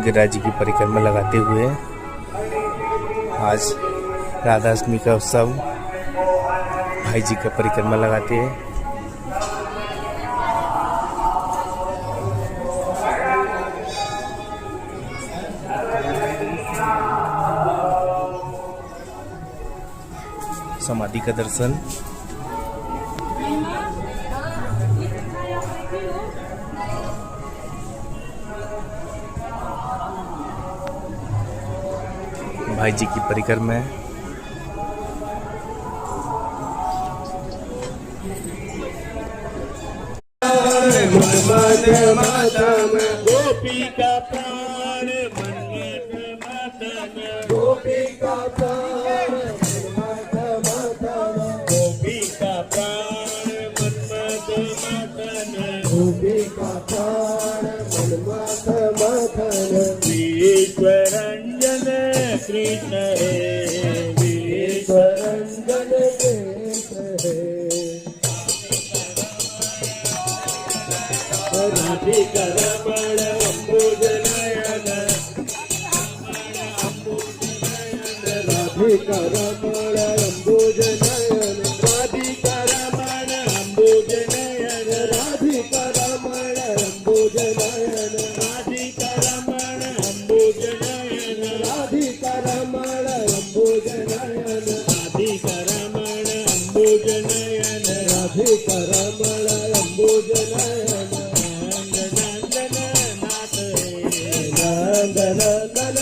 गिरिराज जी की परिक्रमा लगाते हुए आज राधा अष्टमी का उत्सव भाई जी का परिक्रमा लगाते हैं। समाधि का दर्शन, भाई जी की परिक्रमा है। गोपी का प्राण मन्मथ मदन, गोपी का प्राण मन्मथ मदन, गोपी का प्राण मन्मथ मदन, गोपी का प्राण मन्मथ मदन। विश्वरंजन कृष्ण हे, विश्वरंजन कृष्ण हे। राधिका रमण अंबुज नयन, राधिका रमण अंबुज नयन, राधिका रमण अंबुज नयन, राधिका रमण अंबुज नयन, राधिका रमण अंबुज नयन, राधिका रमण अंबुज नयन, राधिका रमण अंबुज नयन, राधिका रमण अंबुज नयन। नंदन